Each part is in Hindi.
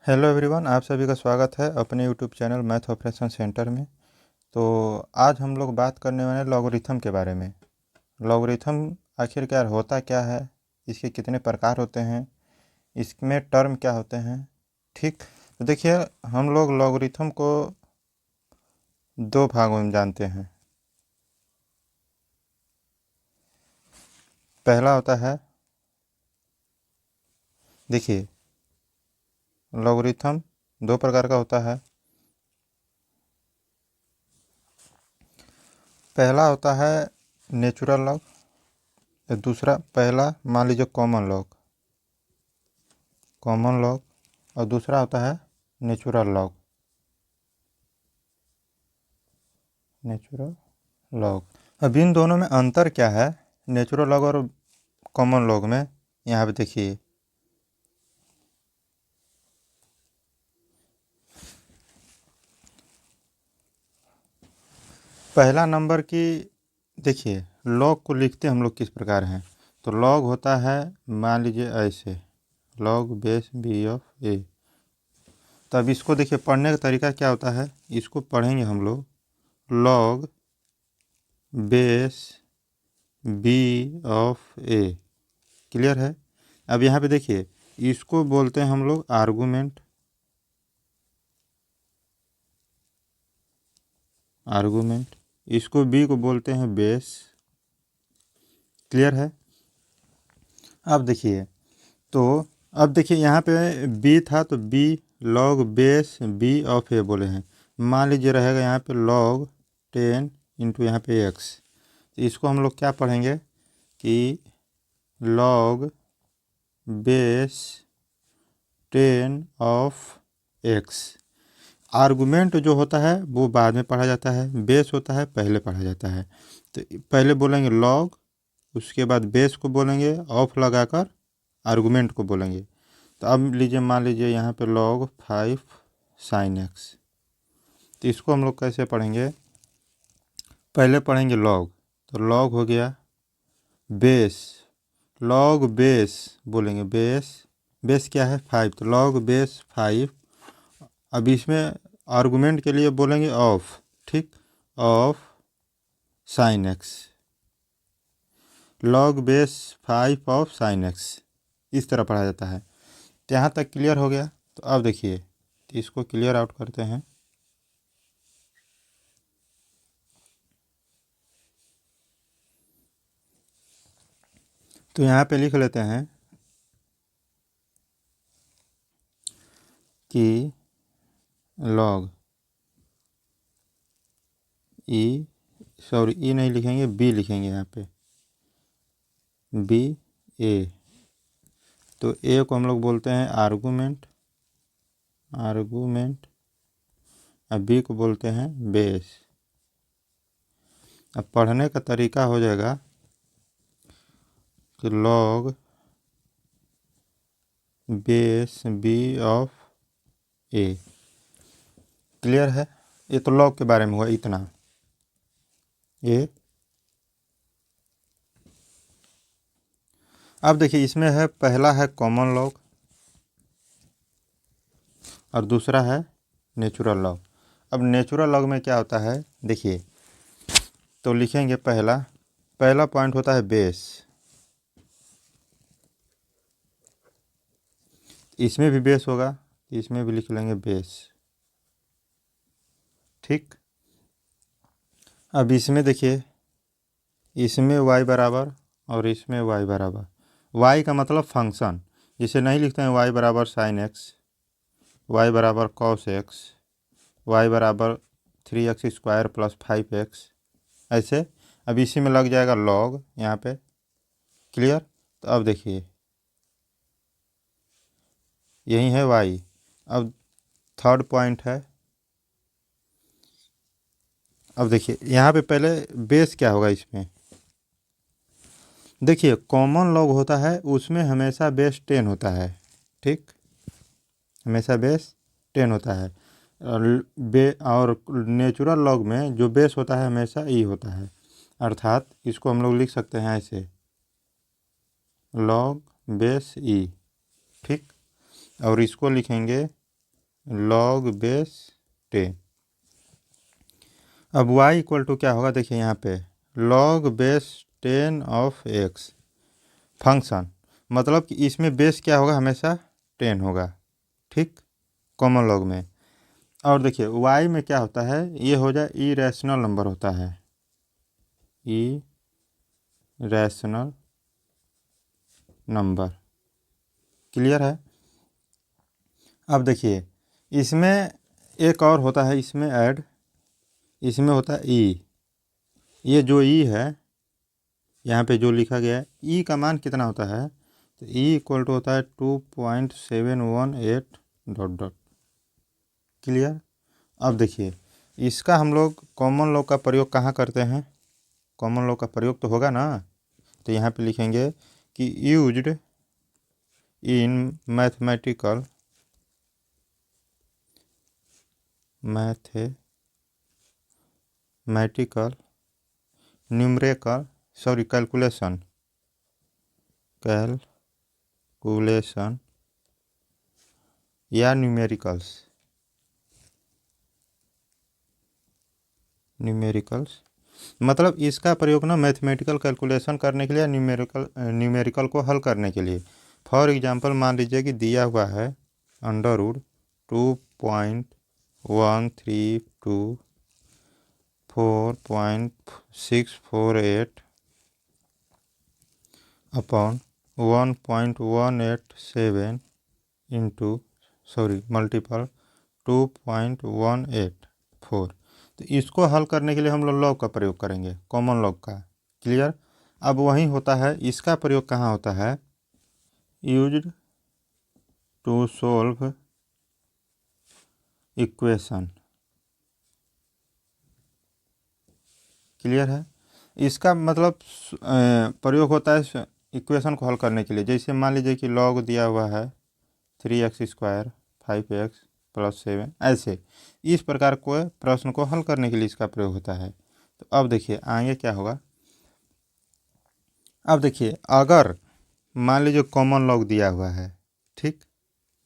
हेलो एवरीवन, आप सभी का स्वागत है अपने YouTube channel math operation centre में। तो आज हम लोग बात करने वाले हैं लॉगरिथम के बारे में। लॉगरिथम आखिरकार होता क्या है, इसके कितने प्रकार होते हैं, इसमें टर्म क्या होते हैं। ठीक, तो देखिए, हम लोग लॉगरिथम को दो भागों में जानते हैं। पहला होता है, देखिए, लॉगरिथम दो प्रकार का होता है। पहला होता है नेचुरल लॉग, दूसरा पहला मान लीजिए कॉमन लॉग, और दूसरा होता है नेचुरल लॉग। अब इन दोनों में अंतर क्या है, नेचुरल लॉग और कॉमन लॉग में? यहाँ पे देखिए, पहला नंबर की, देखिए लॉग को लिखते हम लोग किस प्रकार हैं। तो लॉग होता है, मान लीजिए ऐसे, लॉग बेस बी ऑफ ए। तब इसको देखिए, पढ़ने का तरीका क्या होता है, इसको पढ़ेंगे हम लोग log base B of a. Clear है? अब यहाँ पे देखिए, इसको बोलते हैं हम लोग आर्गूमेंट, इसको बी को बोलते हैं बेस। क्लियर है? अब देखिए, तो अब देखिए यहाँ पे बी था, तो B log base B of A बोले हैं। मान लीजिए रहेगा यहाँ पे लॉग 10 इंटू यहाँ पे एक्स। तो इसको हम लोग क्या पढ़ेंगे कि log base 10 of x. Argument जो होता है वो बाद में पढ़ा जाता है, बेस होता है पहले पढ़ा जाता है। तो पहले बोलेंगे लॉग, उसके बाद बेस को बोलेंगे, ऑफ लगाकर आर्गुमेंट को बोलेंगे। तो अब लीजिए, मान लीजिए यहाँ पे log 5 sin x। तो इसको हम लोग कैसे पढ़ेंगे, पहले पढ़ेंगे log, तो log हो गया बेस, log बेस बोलेंगे, बेस क्या है 5, तो log बेस 5। अब इसमें आर्गुमेंट के लिए बोलेंगे ऑफ, ठीक, of sin x, log base 5 of sin x। इस तरह पढ़ा जाता है। तो यहाँ तक क्लियर हो गया। तो अब देखिए, तो इसको क्लियर आउट करते हैं। तो यहाँ पे लिख लेते हैं कि लॉग ई नहीं लिखेंगे, बी लिखेंगे यहाँ पे, बी ए। तो ए को हम लोग बोलते हैं आर्गूमेंट, और बी को बोलते हैं बेस। अब पढ़ने का तरीका हो जाएगा कि log base B of a. Clear है? ये तो लॉग के बारे में हुआ इतना। ये अब देखिए, इसमें है, पहला है कॉमन लॉग और दूसरा है नेचुरल लॉग। अब नेचुरल लॉग में क्या होता है, देखिए, तो लिखेंगे पहला पॉइंट होता है बेस, इसमें भी बेस होगा, इसमें भी लिख लेंगे बेस। ठीक, अब इसमें देखिए, इसमें y बराबर और इसमें y बराबर। y का मतलब फंक्शन, जिसे नहीं लिखते हैं y बराबर साइन एक्स, y बराबर कॉस एक्स, y बराबर 3x² प्लस 5x, ऐसे। अब इसी में लग जाएगा लॉग यहाँ पे। क्लियर? तो अब देखिए, यही है y। अब थर्ड पॉइंट है, अब देखिए यहाँ पे पहले बेस क्या होगा इसमें। देखिए, कॉमन लॉग होता है, उसमें हमेशा बेस 10 होता है। ठीक, हमेशा बेस 10 होता है। और नेचुरल लॉग में जो बेस होता है हमेशा ई होता है। अर्थात इसको हम लोग लिख सकते हैं ऐसे, लॉग बेस ई। ठीक, और इसको लिखेंगे log बेस 10। अब y इक्वल टू क्या होगा, देखिए यहाँ पे log base 10 of x function, मतलब कि इसमें बेस क्या होगा, हमेशा 10 होगा, ठीक, कॉमन लॉग में। और देखिए y में क्या होता है, ये हो जाए इरेशनल नंबर होता है, इरेशनल नंबर, क्लियर है। अब देखिए इसमें एक और होता है, इसमें ऐड, इसमें होता है ई, ये जो ई है यहाँ पे जो लिखा गया है, ई का मान कितना होता है, तो ई इक्वल टू होता है 2.718 डॉट डॉट, क्लियर। अब देखिए इसका हम लोग कॉमन लॉ का प्रयोग कहाँ करते हैं, कॉमन लॉ का प्रयोग तो होगा ना, तो यहाँ पे लिखेंगे कि used in mathematical numerical calculation या न्यूमेरिकल्स मतलब इसका प्रयोग ना मैथमेटिकल कैलकुलेशन करने के लिए, न्यूमेरिकल को हल करने के लिए। फॉर एग्जांपल मान लीजिए कि दिया हुआ है अंडर रूट 2.1324.648 अपॉन 1.187 मल्टीपल 2.184। तो इसको हल करने के लिए हम लोग लॉग का प्रयोग करेंगे, कॉमन लॉग का, क्लियर। अब वही होता है, इसका प्रयोग कहाँ होता है, used to solve equation, clear है। इसका मतलब प्रयोग होता है इक्वेशन को हल करने के लिए। जैसे मान लीजिए कि लॉग दिया हुआ है 3x² 5x + 7, ऐसे इस प्रकार को प्रश्न को हल करने के लिए इसका प्रयोग होता है। तो अब देखिए आगे क्या होगा, अब देखिए अगर मान लीजिए कॉमन लॉग दिया हुआ है, ठीक,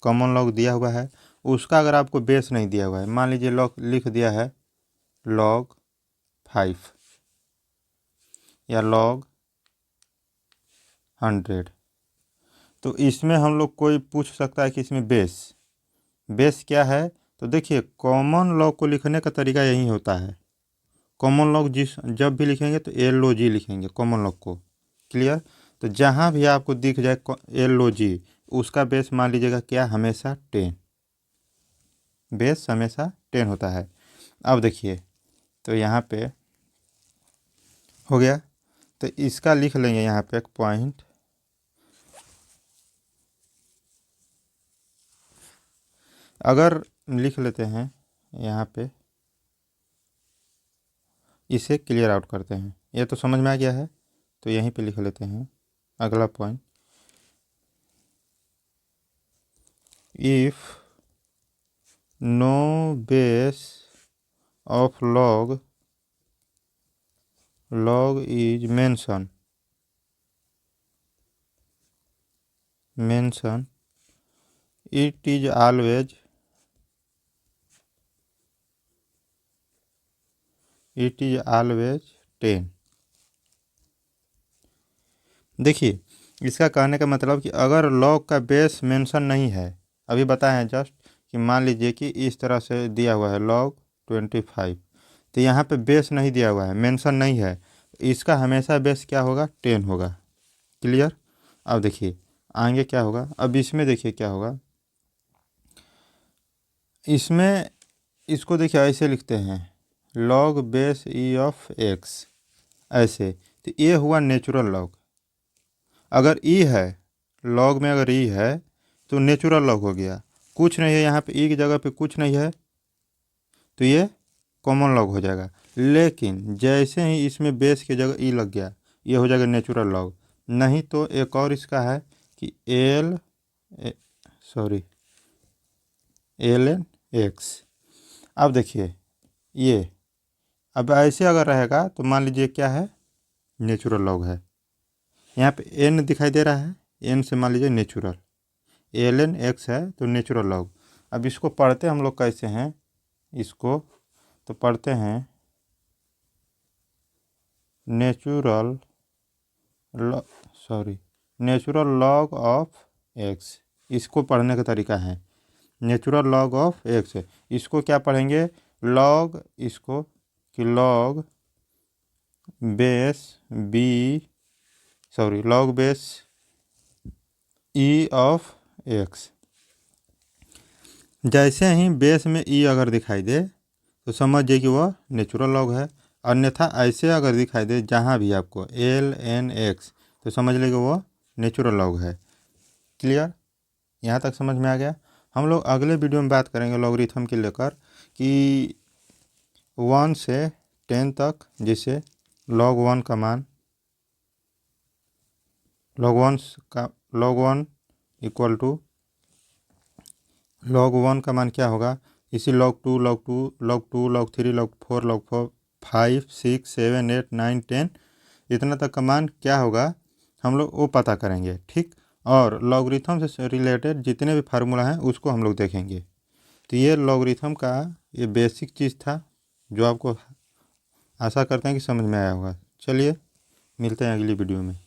कॉमन लॉग दिया हुआ है, उसका अगर आपको बेस नहीं दिया हुआ है, मान लीजिए लॉग लिख दिया है log 5 या log 100, तो इसमें हम लोग कोई पूछ सकता है कि इसमें बेस क्या है। तो देखिए कॉमन लॉग को लिखने का तरीका यही होता है, कॉमन लॉग जब भी लिखेंगे तो LOG लिखेंगे कॉमन लॉग को, क्लियर। तो जहाँ भी आपको दिख जाए LOG, उसका बेस मान लीजिएगा क्या, हमेशा 10, बेस हमेशा 10 होता है। अब देखिए तो यहाँ पे हो गया, तो इसका लिख लेंगे यहाँ पे एक पॉइंट, अगर लिख लेते हैं यहाँ पे, इसे क्लियर आउट करते हैं, ये तो समझ में आ गया है, तो यहीं पे लिख लेते हैं अगला point, if no base of log is mention it is always it is always 10। देखिए इसका कहने का मतलब कि अगर लॉग का बेस मेंशन नहीं है, अभी बताए हैं जस्ट कि मान लीजिए कि इस तरह से दिया हुआ है log 25, तो यहाँ पे बेस नहीं दिया हुआ है, मेंशन नहीं है, इसका हमेशा बेस क्या होगा, 10 होगा, क्लियर। अब देखिए आगे क्या होगा, अब इसमें देखिए क्या होगा, इसमें इसको देखिए ऐसे लिखते हैं log base E of x, ऐसे, तो ये हुआ नेचुरल लॉग। अगर ई है, लॉग में अगर ई है तो नेचुरल लॉग हो गया, कुछ नहीं है यहाँ पे, ई की जगह पे कुछ नहीं है, तो ये कॉमन लॉग हो जाएगा। लेकिन जैसे ही इसमें बेस की जगह ई लग गया, ये हो जाएगा नेचुरल लॉग। नहीं तो एक और इसका है कि ln x। अब देखिए ये, अब ऐसे अगर रहेगा तो मान लीजिए क्या है, नेचुरल लॉग है, यहाँ पे n दिखाई दे रहा है, n से मान लीजिए नेचुरल, ln x है तो नेचुरल लॉग। अब इसको पढ़ते हम लोग कैसे हैं, इसको तो पढ़ते हैं नेचुरल लॉग ऑफ एक्स। इसको पढ़ने का तरीका है नेचुरल लॉग ऑफ एक्स। इसको क्या पढ़ेंगे, लॉग, इसको कि log base log base E of x. जैसे ही बेस में ई अगर दिखाई दे तो समझिए कि वह नेचुरल लॉग है, अन्यथा ऐसे अगर दिखाई दे जहाँ भी आपको एल एन एक्स तो समझ लीजिए वह नेचुरल लॉग है। क्लियर, यहाँ तक समझ में आ गया। हम लोग अगले वीडियो में बात करेंगे लॉगरिथम के लेकर कि 1 से 10 तक, जिसे log 1 का मान log 1 इक्वल टू log 1 का मान क्या होगा, इसी log 2 log 2 log 2 log 3 log 4 log 4 5 6 7 8 9 10 इतना तक का मान क्या होगा हम लोग वो पता करेंगे। ठीक, और लॉगरिथम से रिलेटेड जितने भी फार्मूला हैं उसको हम लोग देखेंगे। तो ये लॉगरिथम का ये बेसिक चीज़ था जो आपको आशा करते हैं कि समझ में आया होगा। चलिए मिलते हैं अगली वीडियो में।